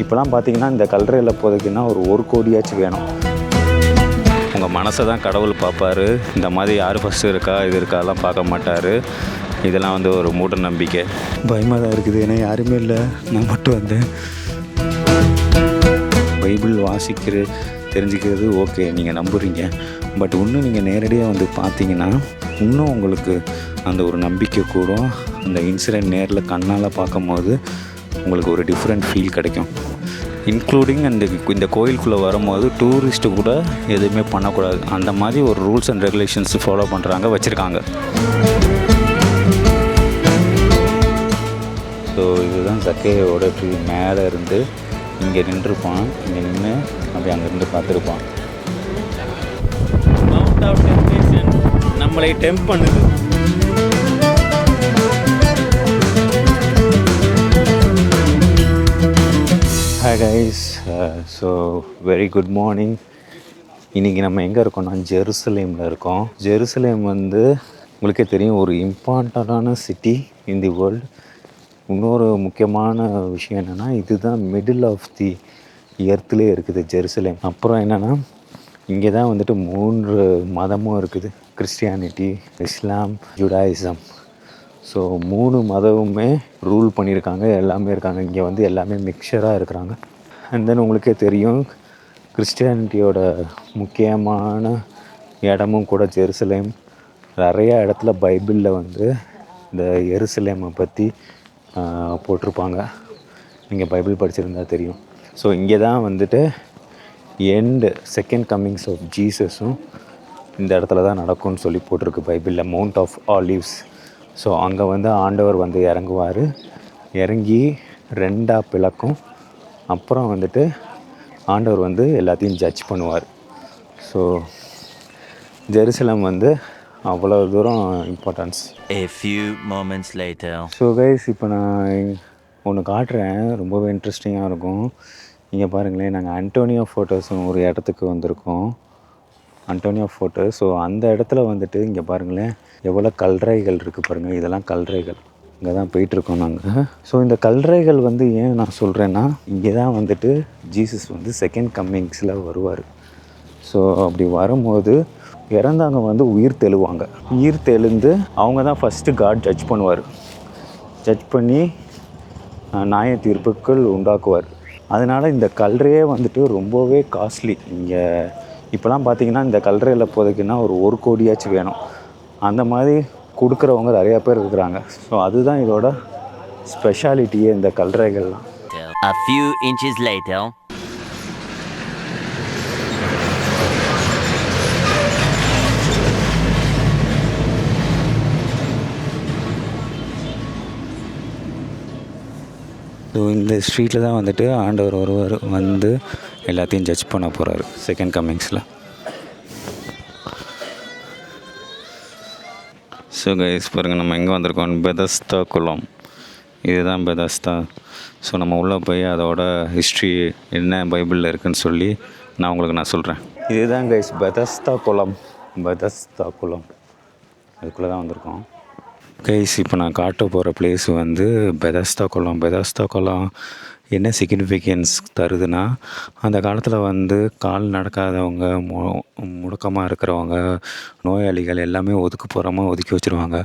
இப்போலாம் பார்த்தீங்கன்னா இந்த கல்லறையில் போகிறதுக்குன்னா ஒரு கோடியாச்சும் வேணும். உங்கள் மனசை தான் கடவுள் பார்ப்பார். இந்த மாதிரி யார் ஃபஸ்ட்டு இருக்கா இது இருக்காலாம் பார்க்க மாட்டார். இதெல்லாம் வந்து ஒரு மூட நம்பிக்கை. பயமாக தான் இருக்குது, ஏன்னா யாருமே இல்லை, நான் மட்டும் வந்தேன். பைபிள் தெரிஞ்சுக்கிறது ஓகே, நீங்கள் நம்புறீங்க. பட் இன்னும் நீங்கள் நேரடியாக வந்து பார்த்தீங்கன்னா இன்னும் உங்களுக்கு அந்த ஒரு நம்பிக்கை கூடும். அந்த இன்சிடெண்ட் நேரில் கண்ணால் பார்க்கும்போது உங்களுக்கு ஒரு டிஃப்ரெண்ட் ஃபீல் கிடைக்கும். இன்க்ளூடிங் இந்த கோயிலுக்குள்ளே வரும்போது டூரிஸ்ட்டு கூட எதுவுமே பண்ணக்கூடாது. அந்த மாதிரி ஒரு ரூல்ஸ் அண்ட் ரெகுலேஷன்ஸ் ஃபாலோ பண்ணுறாங்க, வச்சுருக்காங்க. ஸோ இதுதான் சக்கேயோட ட்ரீ. மேலே இருந்து இங்கே நின்றுப்பான், இங்கே நின்று அப்படி அங்கேருந்து பார்த்துருப்பான். மவுண்ட் ஆஃப் டெம்ப்டேஷன் நம்மளை டெம்ப் பண்ணுது. Hi guys, so very good morning. இன்றைக்கி நம்ம எங்கே இருக்கோம்னா ஜெருசலேமில் இருக்கோம். ஜெருசலேம் வந்து உங்களுக்கே தெரியும், ஒரு இம்பார்ட்டண்ட்டான சிட்டி இன் தி வேர்ல்டு. இன்னொரு முக்கியமான விஷயம் என்னென்னா, இதுதான் மிடில் ஆஃப் தி எர்த்துலேயே இருக்குது ஜெருசலேம். அப்புறம் என்னென்னா, இங்கே தான் வந்துட்டு 3 மதமும் இருக்குது: கிறிஸ்டியானிட்டி, இஸ்லாம், ஜுடாயிசம். ஸோ 3 மதமுமே ரூல் பண்ணியிருக்காங்க, எல்லாமே இருக்காங்க. இங்கே வந்து எல்லாமே மிக்சராக இருக்கிறாங்க. அண்ட் தென் உங்களுக்கே தெரியும், கிறிஸ்டியானிட்டியோட முக்கியமான இடமும் கூட ஜெருசலேம். நிறையா இடத்துல பைபிளில் வந்து இந்த எருசலேமை பற்றி போட்டிருப்பாங்க. நீங்கள் பைபிள் படிச்சிருந்தா தெரியும். ஸோ இங்கே தான் வந்துட்டு செகண்ட் கம்மிங்ஸ் ஆஃப் ஜீசஸும் இந்த இடத்துல தான் நடக்கும்னு சொல்லி போட்டிருக்கு பைபிளில், மவுண்ட் ஆஃப் ஆலிவ்ஸ். ஸோ அங்கே வந்து ஆண்டவர் வந்து இறங்குவார், இறங்கி 2ஆக பிளக்கும். அப்புறம் வந்துட்டு ஆண்டவர் வந்து எல்லாத்தையும் ஜட்ஜ் பண்ணுவார். ஸோ ஜெருசலம் வந்து அவ்வளோ தூரம் importance. A few moments later. So guys, இப்போ நான் ஒன்று காட்டுறேன், ரொம்பவே இன்ட்ரெஸ்டிங்காக இருக்கும். இங்கே பாருங்களேன், நாங்கள் அன்டோனியோ ஃபோட்டோஸ் ஒரு இடத்துக்கு வந்திருக்கோம். Antonio photos. ஸோ அந்த இடத்துல வந்துட்டு இங்கே பாருங்களேன், எவ்வளோ கல்லறைகள் இருக்குது பாருங்கள். இதெல்லாம் கல்லறைகள். இங்கே தான் போயிட்டுருக்கோம் நாங்கள். ஸோ இந்த கல்லறைகள் வந்து ஏன் நான் சொல்கிறேன்னா, இங்கே தான் வந்துட்டு ஜீசஸ் வந்து செகண்ட் கம்மிங்ஸில் வருவார். ஸோ அப்படி வரும்போது இறந்தவங்க வந்து உயிர் தெழுவாங்க. உயிர் தெழுந்து அவங்க தான் ஃபஸ்ட்டு காட் ஜட்ஜ் பண்ணுவார். ஜட்ஜ் பண்ணி நியாய தீர்ப்புகள் உண்டாக்குவார். அதனால் இந்த கல்லறையே வந்துட்டு ரொம்பவே காஸ்ட்லி. இங்கே இப்போலாம் பார்த்திங்கன்னா இந்த கல்லறையில் போகிறதுக்குன்னா ஒரு கோடியாச்சும் வேணும். அந்த மாதிரி கொடுக்குறவங்க நிறையா பேர் இருக்கிறாங்க. ஸோ அதுதான் இதோட ஸ்பெஷாலிட்டியே, இந்த கல்லறைகள்லாம். A few inches later. So இந்த ஸ்ட்ரீட்டில் தான் வந்துட்டு ஆண்டவர் ஒருவர் வந்து எல்லாத்தையும் ஜட்ஜ் பண்ண போகிறாரு செகண்ட் கம்மிங்ஸில். ஸோ கைஸ் பாருங்கள், நம்ம எங்கே வந்திருக்கோம், பெதஸ்தா குளம். இதுதான் பெதஸ்தா. ஸோ நம்ம உள்ளே போய் அதோட ஹிஸ்ட்ரி என்ன பைபிளில் இருக்குதுன்னு சொல்லி நான் சொல்கிறேன். இதுதான் கைஸ் பெதஸ்தா குளம். அதுக்குள்ளே தான் வந்திருக்கோம் கைஸ். இப்போ நான் காட்ட போகிற பிளேஸ் வந்து பெதஸ்தா குளம். என்ன சிக்னிஃபிகன்ஸ் தருதுன்னா, அந்த காலத்தில் வந்து கால் நடக்காதவங்க, முடக்கமாக இருக்கிறவங்க, நோயாளிகள் எல்லாமே ஒதுக்கி வச்சுருவாங்க.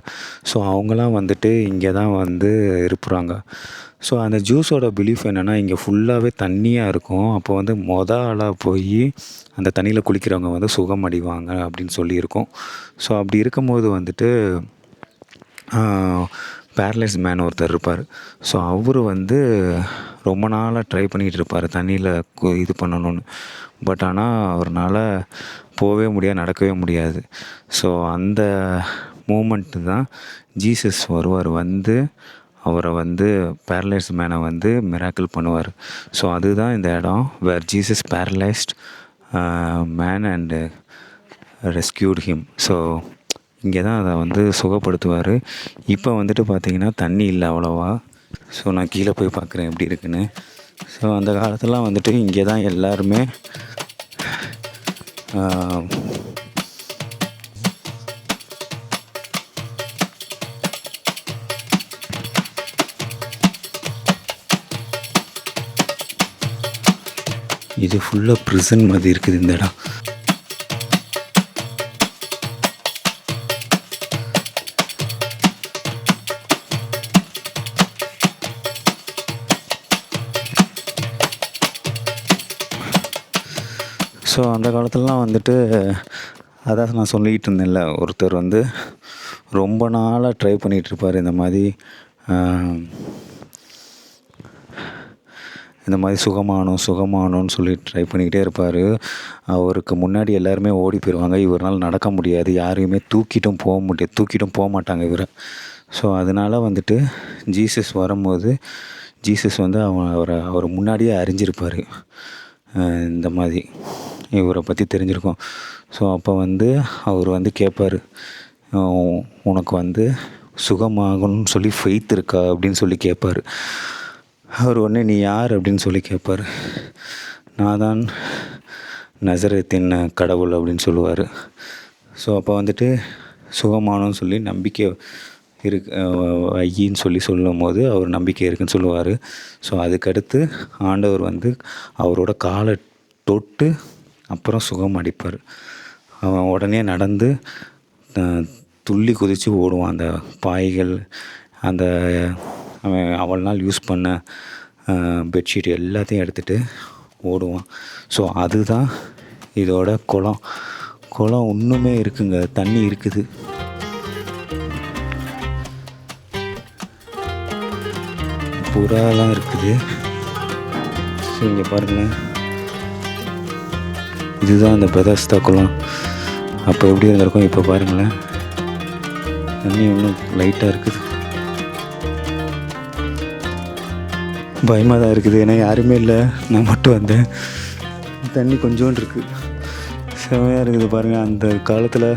ஸோ அவங்களாம் வந்துட்டு இங்கே தான் வந்து இருப்புறாங்க. ஸோ அந்த ஜூஸோட பிலீஃப் என்னென்னா, இங்கே ஃபுல்லாகவே தண்ணியாக இருக்கும். அப்போ வந்து ஆளாக போய் அந்த தண்ணியில் குளிக்கிறவங்க வந்து சுகம் அடைவாங்க அப்படின்னு சொல்லியிருக்கோம். ஸோ அப்படி இருக்கும்போது வந்துட்டு பேரலைஸ் மேன் ஒருத்தர் இருப்பார். ஸோ அவர் வந்து ரொம்ப நாளாக ட்ரை பண்ணிகிட்டு இருப்பார் தண்ணியில் இது பண்ணணும்னு. பட் ஆனால் அவரால் போகவே முடியாது, நடக்கவே முடியாது. ஸோ அந்த மூமெண்ட்டு தான் ஜீசஸ் வருவார், வந்து அவரை வந்து பேரலைஸ் மேனை வந்து மிராக்கிள் பண்ணுவார். ஸோ அதுதான் இந்த இடம், where Jesus paralysed man and rescued him. So இங்கே தான் அதை வந்து சுகப்படுத்துவார். இப்போ வந்துட்டு பார்த்திங்கன்னா தண்ணி இல்லை அவ்வளோவா. ஸோ நான் கீழே போய் பார்க்குறேன் எப்படி இருக்குன்னு. ஸோ அந்த காலத்துலாம் வந்துட்டு இங்கே தான் எல்லாருமே இது ஃபுல்லாக ப்ரிசன் மாதிரி இருக்குது இந்த இடம். ஸோ அந்த காலத்துலலாம் வந்துட்டு அதான் நான் சொல்லிகிட்டு இருந்தேன்ல, ஒருத்தர் வந்து ரொம்ப நாளாக ட்ரை பண்ணிகிட்ருப்பார் இந்த மாதிரி சுகமானோன்னு சொல்லி ட்ரை பண்ணிக்கிட்டே இருப்பார். அவருக்கு முன்னாடி எல்லாருமே ஓடி போயிடுவாங்க. இவரால் நடக்க முடியாது, யாரையுமே தூக்கிட்டும் போக மாட்டாங்க இவரை. ஸோ அதனால் வந்துட்டு ஜீசஸ் வரும்போது ஜீசஸ் வந்து அவர் முன்னாடியே அறிஞ்சிருப்பார், இந்த மாதிரி இவரை பற்றி தெரிஞ்சிருக்கும். ஸோ அப்போ வந்து அவர் வந்து கேட்பார், உனக்கு வந்து சுகமாகணும்னு சொல்லி ஃபெய்த் இருக்கா அப்படின்னு சொல்லி கேட்பார். அவர் உடனே நீ யார் அப்படின்னு சொல்லி கேட்பார். நான் தான் நசரேத்தின் கடவுள் அப்படின்னு சொல்லுவார். ஸோ அப்போ வந்துட்டு சுகமானோன்னு சொல்லி நம்பிக்கை ஐயின்னு சொல்லி சொல்லும் போது அவர் நம்பிக்கை இருக்குன்னு சொல்லுவார். ஸோ அதுக்கடுத்து ஆண்டவர் வந்து அவரோட காலை தொட்டு அப்புறம் சுகம் அடிப்பார். அவன் உடனே நடந்து துள்ளி குதித்து ஓடுவான். அந்த பாய்கள், அந்த அவன் அவ்வளோ நாள் யூஸ் பண்ண பெட்ஷீட் எல்லாத்தையும் எடுத்துகிட்டு ஓடுவான். ஸோ அதுதான் இதோட குளம் இன்னுமே இருக்குங்க, தண்ணி இருக்குது. புறாலாம் இருக்குது. ஸோ இங்கே பாருங்களேன், இதுதான் அந்த பெதஸ்தா குளம். அப்போ எப்படி இருந்திருக்கும், இப்போ பாருங்களேன் தண்ணி இன்னும் லைட்டாக இருக்குது. பயமாக தான் இருக்குது, ஏன்னா யாருமே இல்லை, நான் மட்டும் வந்தேன். தண்ணி கொஞ்சோண்டு இருக்குது, செமையாக இருக்குது பாருங்கள். அந்த காலத்தில்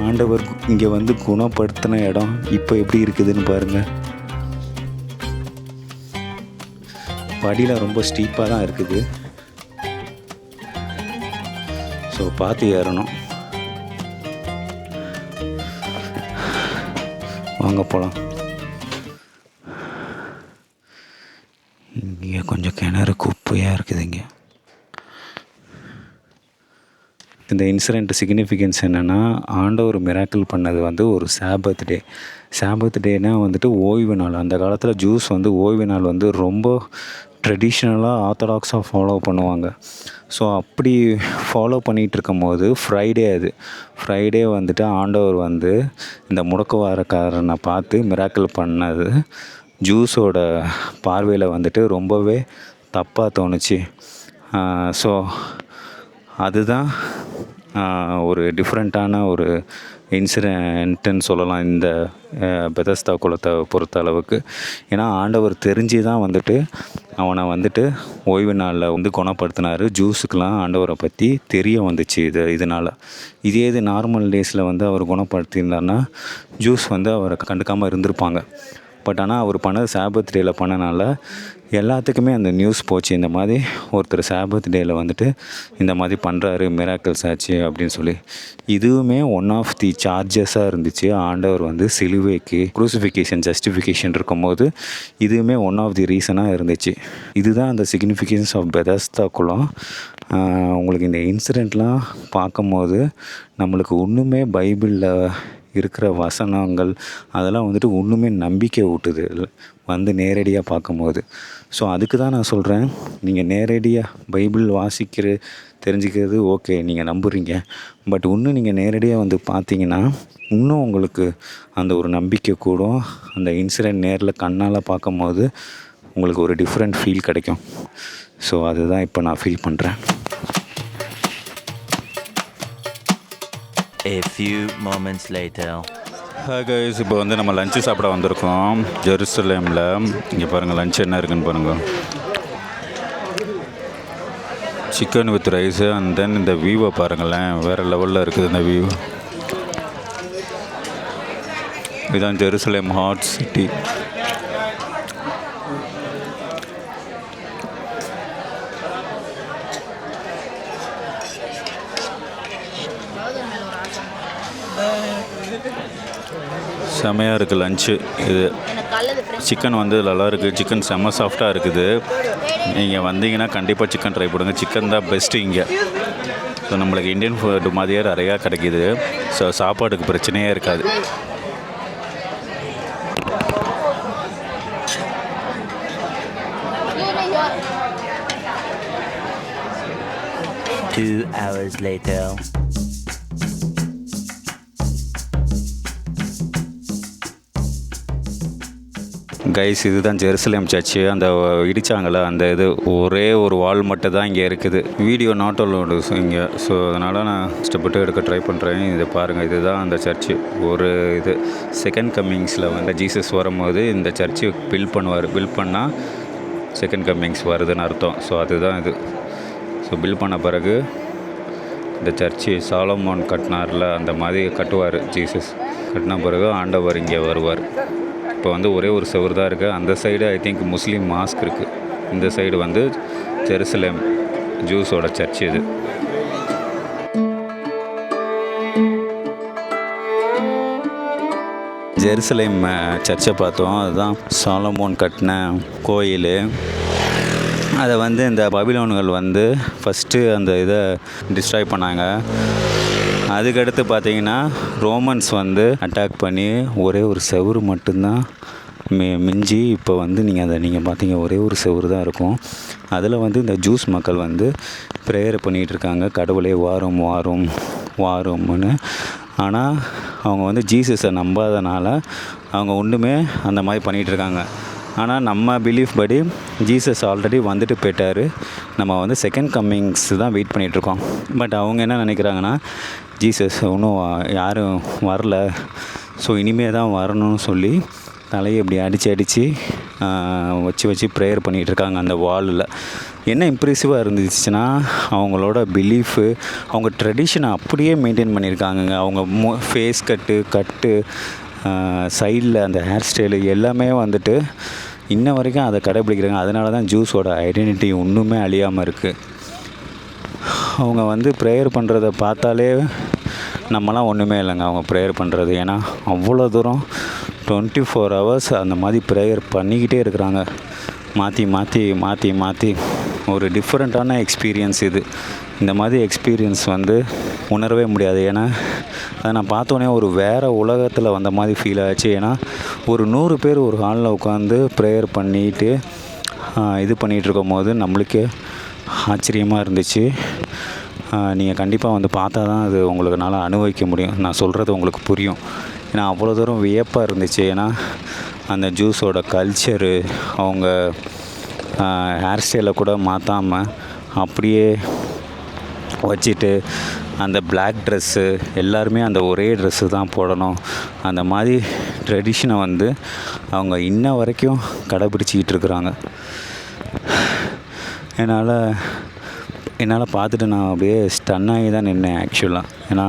ஆண்டவர் இங்கே வந்து குணப்படுத்தின இடம் இப்போ எப்படி இருக்குதுன்னு பாருங்கள். படியில் ரொம்ப ஸ்டீப்பாக தான் இருக்குது. ஸோ பார்த்து ஏறணும். வாங்க போகலாம். இங்கே கொஞ்சம் கிணறு குப்பையாக இருக்குது. இங்கே இந்த இன்சிடெண்ட் சிக்னிஃபிகன்ஸ் என்னென்னா, ஆண்டவர் மிராக்கிள் பண்ணது வந்து ஒரு சாபத் டேனா வந்துட்டு ஓய்வு நாள். அந்த காலத்தில் ஜூஸ் வந்து ஓய்வு நாள் வந்து ரொம்ப ட்ரெடிஷ்னலாக ஆர்த்தடாக்ஸாக ஃபாலோ பண்ணுவாங்க. ஸோ அப்படி ஃபாலோ பண்ணிகிட்டு இருக்கும் போது ஃப்ரைடே வந்துட்டு ஆண்டவர் வந்து இந்த முடக்குவாரக்காரனை பார்த்து மிராக்கிள் பண்ணது ஜூஸோட பார்வையில் வந்துட்டு ரொம்பவே தப்பாக தோணுச்சு. ஸோ அதுதான் ஒரு டிஃப்ரெண்ட்டான ஒரு இன்சிடென்ட்டுன்னு சொல்லலாம் இந்த பெதஸ்தா குளத்தை பொறுத்த அளவுக்கு. ஏன்னா ஆண்டவர் தெரிஞ்சு தான் வந்துட்டு அவனை வந்துட்டு ஓய்வு நாளில் வந்து குணப்படுத்தினார். ஜூஸுக்கெலாம் ஆண்டவரை பற்றி தெரிய வந்துச்சு இதனால். இது நார்மல் டேஸில் வந்து அவர் குணப்படுத்தியிருந்தார்னா ஜூஸ் வந்து அவரை கண்டுக்காமல் இருந்திருப்பாங்க. பட் ஆனால் அவர் பண்ணது சாபத் டேயில் பண்ணனால எல்லாத்துக்குமே அந்த நியூஸ் போச்சு, இந்த மாதிரி ஒருத்தர் சாபத் டேயில் வந்துட்டு இந்த மாதிரி பண்ணுறாரு, மிராக்கிள்ஸ் ஆச்சு அப்படின்னு சொல்லி. இதுவுமே ஒன் ஆஃப் தி சார்ஜஸாக இருந்துச்சு. ஆண்டவர் வந்து சிலுவைக்கு க்ரூசிஃபிகேஷன் ஜஸ்டிஃபிகேஷன் இருக்கும்போது இதுவுமே ஒன் ஆஃப் தி ரீசனாக இருந்துச்சு. இதுதான் அந்த சிக்னிஃபிகன்ஸ் ஆஃப் பெதஸ்தா குளம். உங்களுக்கு இந்த இன்சிடெண்ட்லாம் பார்க்கும்போது நம்மளுக்கு ஒன்றுமே பைபிளில் இருக்கிற வசனங்கள் அதெல்லாம் வந்துட்டு ஒன்றுமே நம்பிக்கை ஊட்டுது வந்து நேரடியாக பார்க்கும்போது. ஸோ அதுக்கு தான் நான் சொல்கிறேன், நீங்கள் நேரடியாக பைபிள் தெரிஞ்சுக்கிறது ஓகே, நீங்கள் நம்புறீங்க. பட் இன்னும் நீங்கள் நேரடியாக வந்து பார்த்தீங்கன்னா இன்னும் உங்களுக்கு அந்த ஒரு நம்பிக்கை கூடும். அந்த இன்சிடெண்ட் நேரில் கண்ணால் பார்க்கும்போது உங்களுக்கு ஒரு டிஃப்ரெண்ட் ஃபீல் கிடைக்கும். ஸோ அதுதான் இப்போ நான் ஃபீல் பண்ணுறேன். A few moments later. Hi guys, இப்போ வந்து நம்ம லஞ்சு சாப்பிட வந்திருக்கோம் ஜெருசலேமில். இங்கே பாருங்கள் லஞ்ச் என்ன இருக்குன்னு பாருங்கள். Chicken with rice and then இந்த வியூவை பாருங்களேன், வேறு லெவலில் இருக்குது இந்த வியூ. இதுதான் ஜெருசலேம் ஹாட் சிட்டி. செமையாக இருக்குது லஞ்சு. இது சிக்கன் வந்து நல்லா இருக்குது. சிக்கன் செம்ம சாஃப்டாக இருக்குது. நீங்கள் வந்தீங்கன்னா கண்டிப்பாக சிக்கன் ட்ரை பண்ணுங்க. சிக்கன் தான் பெஸ்ட்டு இங்கே. ஸோ நம்மளுக்கு இந்தியன் ஃபுட் மாதிரியே நிறையா கிடைக்கிது. ஸோ சாப்பாடுக்கு பிரச்சனையே இருக்காது. 2 hours later. கைஸ், இதுதான் ஜெருசலேம் சர்ச்சு. அந்த இடித்தாங்கள அந்த இது ஒரே ஒரு வால் மட்டும் தான் இங்கே இருக்குது. வீடியோ நாட் அலோடு இங்கே. ஸோ அதனால் நான் கஷ்டப்பட்டு எடுக்க ட்ரை பண்ணுறேன். இதை பாருங்கள், இதுதான் அந்த சர்ச்சு. ஒரு இது செகண்ட் கம்மிங்ஸில் வந்து ஜீசஸ் வரும்போது இந்த சர்ச்சு பில்ட் பண்ணுவார். பில்ட் பண்ணால் செகண்ட் கம்மிங்ஸ் வருதுன்னு அர்த்தம். ஸோ அதுதான் இது. ஸோ பில்ட் பண்ண பிறகு இந்த சர்ச்சு சாலமோன் கட்டினார்ல, அந்த மாதிரி கட்டுவார் ஜீசஸ். கட்டின பிறகு ஆண்டவர் இங்கே வருவார். இப்போ வந்து ஒரே ஒரு செவுறு தான் இருக்குது. அந்த side I think Muslim mask இருக்குது. இந்த சைடு வந்து ஜெருசலேம் ஜூஸோட சர்ச் இது. ஜெருசலேம் சர்ச்சை பார்த்தோம். அதுதான் சாலமோன் கட்டின கோயில். அதை வந்து இந்த பபிலோன்கள் வந்து ஃபஸ்ட்டு அந்த இதை டிஸ்ட்ராய் பண்ணாங்க. அதுக்கடுத்து பார்த்தீங்கன்னா ரோமன்ஸ் வந்து அட்டாக் பண்ணி ஒரே ஒரு செவுறு மட்டும்தான் மிஞ்சி இப்போ வந்து நீங்கள் பார்த்தீங்க ஒரே ஒரு செவுறு தான் இருக்கும். அதில் வந்து இந்த ஜூஸ் மக்கள் வந்து ப்ரேயர் பண்ணிகிட்ருக்காங்க, கடவுளே வாரும் வாரும் வாரும்னு. ஆனால் அவங்க வந்து ஜீசஸை நம்பாதனால அவங்க ஒன்றுமே அந்த மாதிரி பண்ணிகிட்ருக்காங்க. ஆனால் நம்ம பிலீஃப் படி ஜீசஸ் ஆல்ரெடி வந்துட்டு போயிட்டார். நம்ம வந்து செகண்ட் கம்மிங்ஸ் தான் வெயிட் பண்ணிகிட்ருக்கோம். பட் அவங்க என்ன நினைக்கிறாங்கன்னா, ஜீசஸ் இன்னும் யாரும் வரல, ஸோ இனிமேல் தான் வரணும்னு சொல்லி தலையை இப்படி அடித்து வச்சு ப்ரேயர் பண்ணிகிட்ருக்காங்க அந்த வாலில். என்ன இம்ப்ரெசிவாக இருந்துச்சுன்னா, அவங்களோட பிலீஃபு, அவங்க ட்ரெடிஷனை அப்படியே மெயின்டைன் பண்ணியிருக்காங்க. அவங்க ஃபேஸ் கட்டு சைடில் அந்த ஹேர் ஸ்டைலு எல்லாமே வந்துட்டு இன்ன வரைக்கும் அதை கடைப்பிடிக்கிறாங்க. அதனால தான் ஜூஸோட ஐடென்டிட்டி இன்னுமே அழியாமல் இருக்குது. அவங்க வந்து ப்ரேயர் பண்ணுறத பார்த்தாலே நம்மலாம் ஒன்றுமே இல்லைங்க அவங்க ப்ரேயர் பண்ணுறது. ஏன்னா அவ்வளோ தூரம் 24 hours அந்த மாதிரி ப்ரேயர் பண்ணிக்கிட்டே இருக்கிறாங்க. மாற்றி ஒரு டிஃப்ரெண்ட்டான எக்ஸ்பீரியன்ஸ் இது. இந்த மாதிரி எக்ஸ்பீரியன்ஸ் வந்து உணரவே முடியாது. ஏன்னா அதை நான் பார்த்தோன்னே ஒரு வேறு உலகத்தில் வந்த மாதிரி ஃபீல் ஆச்சு. ஏன்னா ஒரு 100 பேர் ஒரு ஹாலில் உட்காந்து ப்ரேயர் பண்ணிட்டு இது பண்ணிகிட்ருக்கும் போது நம்மளுக்கே ஆச்சரியமாக இருந்துச்சு. நீங்கள் கண்டிப்பாக வந்து பார்த்தா தான் அது உங்களுக்குனால அனுபவிக்க முடியும். நான் சொல்கிறது உங்களுக்கு புரியும். ஏன்னா அவ்வளோ தூரம் வியப்பாக இருந்துச்சு. ஏன்னா அந்த ஜூஸோட கல்ச்சரு, அவங்க ஹேர் ஸ்டைலை கூட மாற்றாமல் அப்படியே வச்சுட்டு அந்த பிளாக் ட்ரெஸ்ஸு, எல்லாருமே அந்த ஒரே ட்ரெஸ்ஸு தான் போடணும், அந்த மாதிரி ட்ரெடிஷனை வந்து அவங்க இன்ன வரைக்கும் கடைப்பிடிச்சிக்கிட்டு இருக்கிறாங்க. என்னால் பார்த்துட்டு நான் அப்படியே ஸ்டன்னாகி தான் நின்னேன் ஆக்சுவலாக. ஏன்னா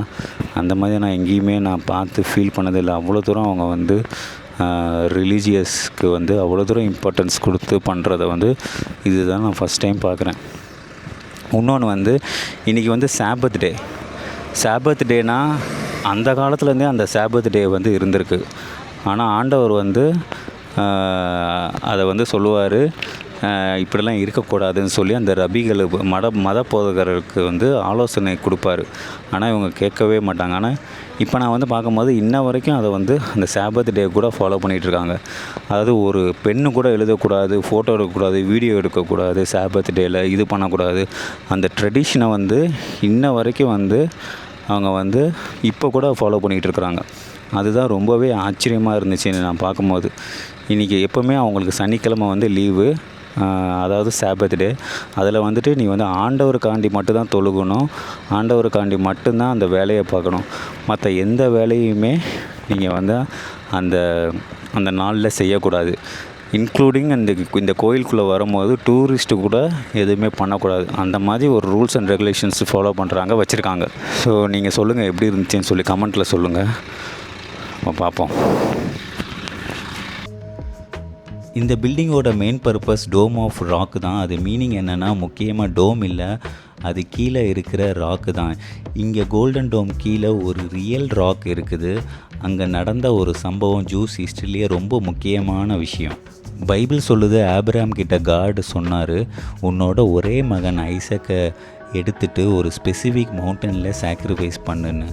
அந்த மாதிரி நான் எங்கேயுமே நான் பார்த்து ஃபீல் பண்ணதில்லை. அவ்வளோ தூரம் அவங்க வந்து ரிலீஜியஸ்க்கு வந்து அவ்வளோ தூரம் இம்பார்ட்டன்ஸ் கொடுத்து பண்ணுறத வந்து இதுதான் நான் ஃபஸ்ட் டைம் பார்க்குறேன். இன்னொன்று வந்து இன்றைக்கி வந்து சாபத் டேனா அந்த காலத்துலேருந்தே அந்த சாபத் டே வந்து இருந்திருக்கு. ஆனால் ஆண்டவர் வந்து அதை வந்து சொல்லுவார், இப்படிலாம் இருக்கக்கூடாதுன்னு சொல்லி அந்த ரபிகள் மத போதகருக்கு வந்து ஆலோசனை கொடுப்பாரு. ஆனால் இவங்க கேட்கவே மாட்டாங்க. ஆனால் இப்போ நான் வந்து பார்க்கும்போது இன்ன வரைக்கும் அதை வந்து அந்த சாபத் டே கூட ஃபாலோ பண்ணிகிட்ருக்காங்க. அதாவது ஒரு பெண்ணு கூட எழுதக்கூடாது, ஃபோட்டோ எடுக்கக்கூடாது, வீடியோ எடுக்கக்கூடாது, சாபத் டேயில் இது பண்ணக்கூடாது. அந்த ட்ரெடிஷனை வந்து இன்ன வரைக்கும் வந்து அவங்க வந்து இப்போ கூட ஃபாலோ பண்ணிகிட்டு இருக்கிறாங்க. அதுதான் ரொம்பவே ஆச்சரியமாக இருந்துச்சு நான் பார்க்கும்போது. இன்றைக்கி எப்போவுமே அவங்களுக்கு சனிக்கிழமை வந்து லீவு, அதாவது சாபத் டே. அதில் வந்துட்டு நீ வந்து ஆண்டவருக்காண்டி மட்டும்தான் தொழுகணும், ஆண்டவருக்காண்டி மட்டும்தான் அந்த வேலையை பார்க்கணும். மற்ற எந்த வேலையுமே நீங்கள் வந்து அந்த நாளில் செய்யக்கூடாது. இன்க்ளூடிங் இந்த கோயிலுக்குள்ளே வரும்போது டூரிஸ்ட்டு கூட எதுவுமே பண்ணக்கூடாது. அந்த மாதிரி ஒரு ரூல்ஸ் அண்ட் ரெகுலேஷன்ஸ் ஃபாலோ வச்சுருக்காங்க. ஸோ நீங்கள் சொல்லுங்கள் எப்படி இருந்துச்சுன்னு சொல்லி கமெண்ட்டில் சொல்லுங்கள். பார்ப்போம். இந்த பில்டிங்கோட main purpose Dome of Rock தான். அது மீனிங் என்னென்னா, முக்கியமாக டோம் இல்லை, அது கீழே இருக்கிற ராக்கு தான். இங்கே கோல்டன் டோம் கீழே ஒரு ரியல் ராக் இருக்குது. அங்கே நடந்த ஒரு சம்பவம் ஜூஸ் ஹிஸ்ட்ரியிலேயே ரொம்ப முக்கியமான விஷயம். பைபிள் சொல்லுது, ஆபிரகாம் கிட்ட காட் சொன்னார், உன்னோட ஒரே மகன் ஐசக்கை எடுத்துட்டு ஒரு ஸ்பெசிஃபிக் மவுண்டனில் சாக்ரிஃபைஸ் பண்ணுன்னு.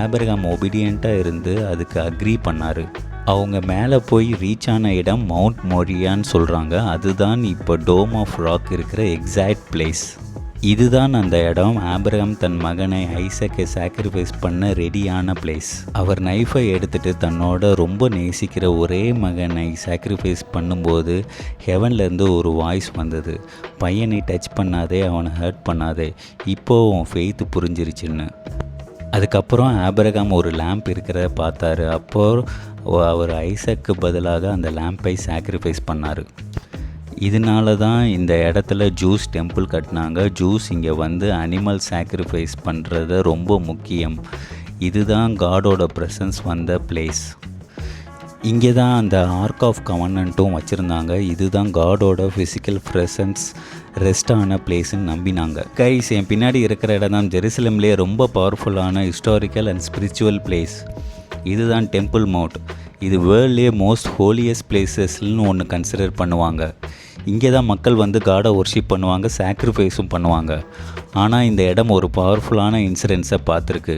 ஆபிரகாம் ஒபீடியண்ட்டாக இருந்து அதுக்கு அக்ரி பண்ணார். அவங்க மேலே போய் ரீச் ஆன இடம் மவுண்ட் மோரியான்னு சொல்கிறாங்க. அதுதான் இப்போ டோம் ஆஃப் ராக் இருக்கிற எக்ஸாக்ட் பிளேஸ். இதுதான் அந்த இடம். ஆபிரகாம் தன் மகனை ஐசக்கை சாக்ரிஃபைஸ் பண்ண ரெடியான பிளேஸ். அவர் நைஃபை எடுத்துகிட்டு தன்னோட ரொம்ப நேசிக்கிற ஒரே மகனை சாக்ரிஃபைஸ் பண்ணும்போது ஹெவன்லேருந்து ஒரு வாய்ஸ் வந்தது, பையனை டச் பண்ணாதே, அவனை ஹர்ட் பண்ணாதே, இப்போது உன் ஃபெய்த்து புரிஞ்சிருச்சுன்னு. அதுக்கப்புறம் ஆபிரகாம் ஒரு லேம்ப் இருக்கிறத பார்த்தாரு. அப்போது அவர் ஐசக்கு பதிலாக அந்த லேம்பை சாக்ரிஃபைஸ் பண்ணார். இதனால தான் இந்த இடத்துல ஜூஸ் டெம்பிள் கட்டினாங்க. ஜூஸ் இங்கே வந்து அனிமல் சாக்ரிஃபைஸ் பண்ணுறது ரொம்ப முக்கியம். இதுதான் காடோட ப்ரெசன்ஸ் வந்த பிளேஸ். இங்கே தான் அந்த ஆர்க் ஆஃப் கவர்னன்ட்டும் வச்சுருந்தாங்க. இதுதான் காடோட ஃபிசிக்கல் ப்ரெசன்ஸ் ரெஸ்ட் ஆன பிளேஸ்ன்னு நம்பினாங்க. கைஸ், என் பின்னாடி இருக்கிற இடம் தான் ஜெருசலேம்லேயே ரொம்ப பவர்ஃபுல்லான ஹிஸ்டாரிக்கல் அண்ட் ஸ்பிரிச்சுவல் பிளேஸ். இதுதான் டெம்பிள் மவுண்ட். இது வேர்ல்ட்லேயே மோஸ்ட் ஹோலியஸ்ட் பிளேசஸ்ன்னு ஒன்று கன்சிடர் பண்ணுவாங்க. இங்கே தான் மக்கள் வந்து காடை ஒர்ஷிப் பண்ணுவாங்க, சாக்ரிஃபைஸும் பண்ணுவாங்க. ஆனால் இந்த இடம் ஒரு பவர்ஃபுல்லான இன்சிடென்ட்ஸை பார்த்துருக்கு.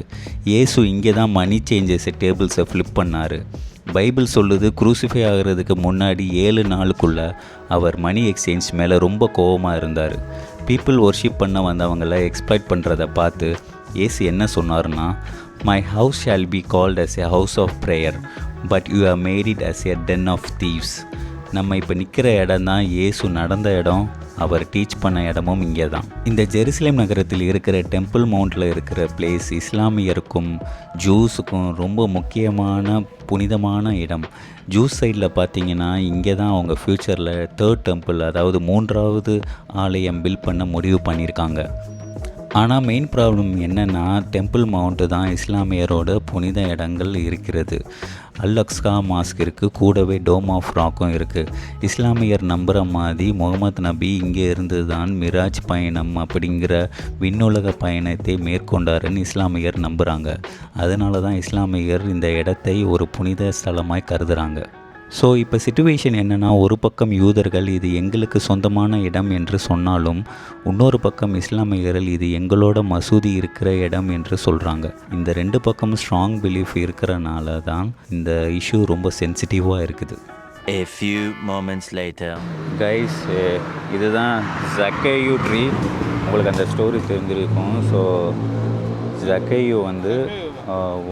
இயேசு இங்கே தான் மணி சேஞ்சஸை டேபிள்ஸை ஃப்ளிப் பண்ணார். பைபிள் சொல்லுது, குரூசிஃபை ஆகிறதுக்கு முன்னாடி 7 நாளுக்குள்ளே அவர் மணி எக்ஸ்சேஞ்ச் மேலே ரொம்ப கோபமாக இருந்தார். பீப்புள் ஒர்ஷிப் பண்ண வந்தவங்களை எக்ஸ்ப்ளாய்ட் பண்ணுறதை பார்த்து இயேசு என்ன சொன்னார்னா, my house shall be called as a house of prayer, but you have made it as a den of thieves. நம்ம இப்போ நிற்கிற இடம் தான் இயேசு நடந்த இடம், அவர் டீச் பண்ண இடமும் இங்கே தான். இந்த ஜெருசலேம் நகரத்தில் இருக்கிற டெம்பிள் மவுண்டில் இருக்கிற பிளேஸ் இஸ்லாமியருக்கும் ஜூஸுக்கும் ரொம்ப முக்கியமான புனிதமான இடம். ஜூஸ் சைடில் பார்த்தீங்கன்னா இங்கே தான் அவங்க ஃப்யூச்சரில் 3rd டெம்பிள், அதாவது 3வது ஆலயம் பில்ட் பண்ண முடிவு பண்ணியிருக்காங்க. ஆனால் மெயின் ப்ராப்ளம் என்னென்னா, டெம்பிள் மவுண்ட்டு தான் இஸ்லாமியரோட புனித இடங்கள் இருக்கிறது. அல்-அக்ஸா மாஸ்க் இருக்குது, கூடவே டோம் ஆஃப் ராக்கும் இருக்குது. இஸ்லாமியர் நம்புகிற மாதிரி முகமது நபி இங்கே இருந்து தான் மிராஜ் பயணம் அப்படிங்கிற விண்ணுலக பயணத்தை மேற்கொண்டாருன்னு இஸ்லாமியர் நம்புகிறாங்க. அதனால தான் இஸ்லாமியர் இந்த இடத்தை ஒரு புனித ஸ்தலமாய் கருதுகிறாங்க. ஸோ இப்போ சிச்சுவேஷன் என்னென்னா, ஒரு பக்கம் யூதர்கள் இது எங்களுக்கு சொந்தமான இடம் என்று சொன்னாலும், இன்னொரு பக்கம் இஸ்லாமியர்கள் இது எங்களோட மசூதி இருக்கிற இடம் என்று சொல்கிறாங்க. இந்த 2 பக்கமும் ஸ்ட்ராங் பிலீஃப் இருக்கிறனால தான் இந்த இஷ்யூ ரொம்ப சென்சிட்டிவாக இருக்குது. A few moments later. Guys, இதுதான் ஜக்கேயு ட்ரீ. உங்களுக்கு அந்த ஸ்டோரி தெரிஞ்சிருக்கும். ஸோ ஜக்கேயு வந்து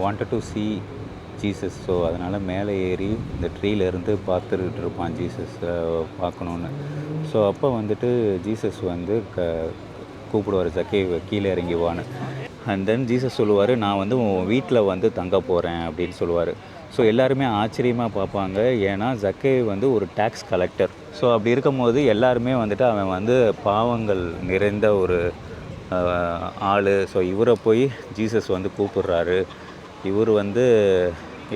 wanted to see Jesus. So அதனால் மேலே ஏறி இந்த ட்ரீலேருந்து பார்த்துக்கிட்டு இருப்பான் ஜீசஸை பார்க்கணுன்னு. ஸோ அப்போ வந்துட்டு ஜீசஸ் வந்து கூப்பிடுவார், ஜக்கேவை கீழே இறங்கிவான்னு. அண்ட் தென் ஜீசஸ் சொல்லுவார், நான் வந்து உன் வீட்டில் வந்து தங்க போகிறேன் அப்படின்னு சொல்லுவார். ஸோ எல்லாருமே ஆச்சரியமாக பார்ப்பாங்க. ஏன்னா ஜக்கே வந்து ஒரு டேக்ஸ் கலெக்டர். ஸோ அப்படி இருக்கும் போது எல்லாருமே வந்துட்டு அவன் வந்து பாவங்கள் நிறைந்த ஒரு ஆள். ஸோ இவரை போய் ஜீசஸ் வந்து கூப்பிடுறாரு, இவர் வந்து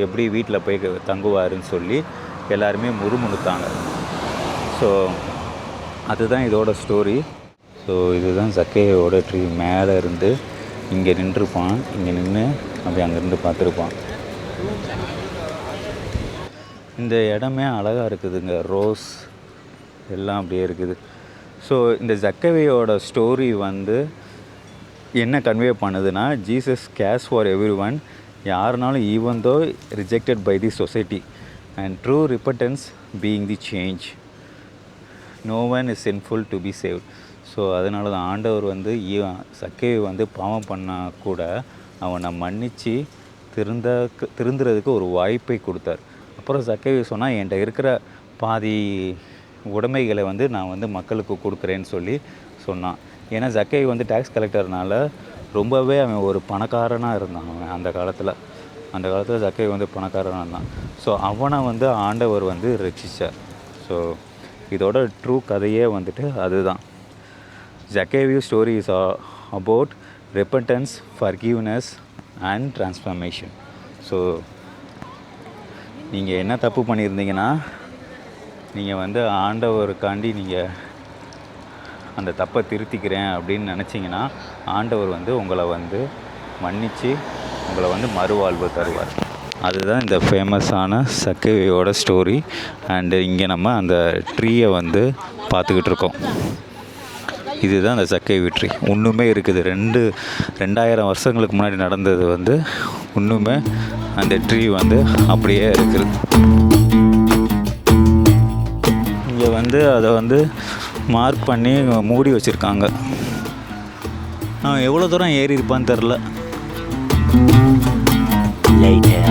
எப்படி வீட்டில் போய் தங்குவாருன்னு சொல்லி எல்லாருமே முறுமுணுத்தாங்க. ஸோ அதுதான் இதோட ஸ்டோரி. ஸோ இதுதான் ஜக்கேயோட ட்ரீ. மேலே இருந்து இங்கே நின்றுப்பான், இங்கே நின்று அப்படி அங்கேருந்து பார்த்துருப்பான். இந்த இடமே அழகாக இருக்குதுங்க, ரோஸ் எல்லாம் அப்படியே இருக்குது. ஸோ இந்த ஜக்கேயோட ஸ்டோரி வந்து என்ன கன்வே பண்ணுதுன்னா, Jesus cares for every one. யாருனாலும் even though rejected by the society and through repentance being the change, no one is sinful to be saved. So அதனால தான் ஆண்டவர் வந்து சக்கேவை வந்து பாவம் பண்ணால் கூட அவனை மன்னித்து திருந்துறதுக்கு ஒரு வாய்ப்பை கொடுத்தார். அப்புறம் சக்கேவை சொன்னால், என்கிட்ட இருக்கிற பாதி உடைமைகளை வந்து நான் வந்து மக்களுக்கு கொடுக்குறேன்னு சொல்லி சொன்னான். ஏன்னா ஜக்கே வந்து டேக்ஸ் கலெக்டர்னால ரொம்பவே அவன் ஒரு பணக்காரனாக இருந்தான். அவன் அந்த காலத்தில் ஜக்கே வந்து பணக்காரனாக இருந்தான். ஸோ அவனை வந்து ஆண்டவர் வந்து ரட்சித்தார். ஸோ இதோட ட்ரூ கதையே வந்துட்டு அதுதான். Zacchaeus story is about repentance, forgiveness and transformation. So நீங்கள் என்ன தப்பு பண்ணியிருந்தீங்கன்னா, நீங்கள் வந்து ஆண்டவருக்காண்டி நீங்கள் அந்த தப்பை திருத்திக்கிறேன் அப்படின்னு நினச்சிங்கன்னா, ஆண்டவர் வந்து உங்களை வந்து மன்னித்து உங்களை வந்து மறுவாழ்வு தருவார். அதுதான் இந்த ஃபேமஸான சக்கையோட ஸ்டோரி. அண்டு இங்கே நம்ம அந்த ட்ரீயை வந்து பார்த்துக்கிட்டு இருக்கோம். இதுதான் அந்த சக்கைவி ட்ரீ. இன்னுமே இருக்குது. 2000 வருஷங்களுக்கு முன்னாடி நடந்தது வந்து இன்னுமே அந்த ட்ரீ வந்து அப்படியே இருக்குது. இங்கே வந்து அதை வந்து மார்க் பண்ணி மூடி வச்சுருக்காங்க. அவன் எவ்வளோ தூரம் ஏறி இருப்பான்னு தெரில. Later.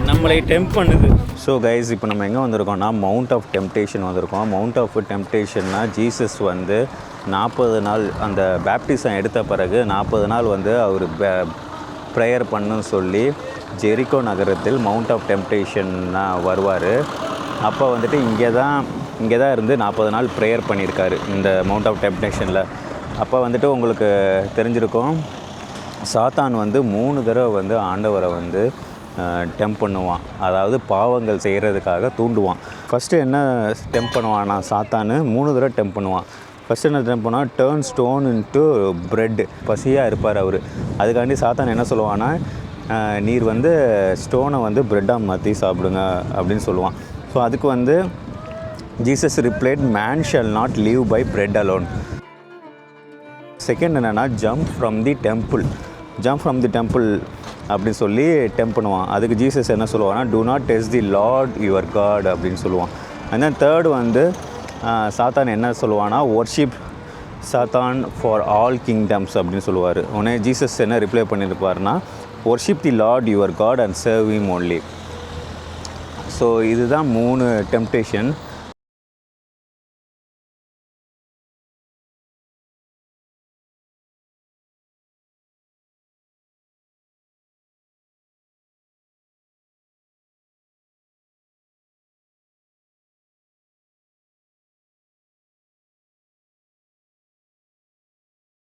நம்மளை டெம்ப் பண்ணுது. ஸோ கைஸ், இப்போ நம்ம எங்கே வந்திருக்கோம்னா மவுண்ட் ஆஃப் டெம்ப்டேஷன் வந்திருக்கோம். மவுண்ட் ஆஃப் டெம்ப்டேஷன்னா ஜீசஸ் வந்து 40 நாள் அந்த பேப்டிசம் எடுத்த பிறகு 40 நாள் வந்து அவர் ப்ரேயர் பண்ணுன்னு சொல்லி ஜெரிகோ நகரத்தில் மவுண்ட் ஆஃப் டெம்ப்டேஷன்னா வருவார். அப்போ வந்துட்டு இங்கே தான் இருந்து 40 நாள் ப்ரேயர் பண்ணியிருக்காரு இந்த மவுண்ட் ஆஃப் டெம்ப்டேஷனில். அப்போ வந்துட்டு உங்களுக்கு தெரிஞ்சிருக்கும், சாத்தான் வந்து 3 தடவை வந்து ஆண்டவரை வந்து டெம்ப் பண்ணுவான். அதாவது பாவங்கள் செய்கிறதுக்காக தூண்டுவான். ஃபஸ்ட்டு என்ன டெம்ப் பண்ணுவான்னா சாத்தானு 3 தடவை டெம்ப் பண்ணுவான். ஃபஸ்ட்டு என்ன டெம்ப் பண்ணுவான், டேர்ன் ஸ்டோன் இன்ட்டு ப்ரெட். பசியாக இருப்பார் அவர். அதுக்காண்டி சாத்தான் என்ன சொல்லுவான்னா, நீர் வந்து ஸ்டோனை வந்து ப்ரெட்டாக மாற்றி சாப்பிடுங்க அப்படின்னு சொல்லுவான். ஸோ அதுக்கு வந்து Jesus replied, man shall not live by bread alone. Second என்னென்னா, ஜம்ப் ஃப்ரம் தி டெம்பிள் அப்படின்னு சொல்லி டெம்ப் பண்ணுவான். அதுக்கு ஜீசஸ் என்ன சொல்லுவான்னா, do not test the Lord your God அப்படின்னு சொல்லுவான். அண்ட் தென் தேர்டு வந்து சாத்தான் என்ன சொல்லுவான்னா, ஒர்ஷிப் சாத்தான் ஃபார் ஆல் கிங்டம்ஸ் அப்படின்னு சொல்லுவார். உடனே ஜீசஸ் என்ன ரிப்ளை பண்ணியிருப்பார்னா, worship the Lord your God and serve him only. So இதுதான் 3 டெம்ப்டேஷன்.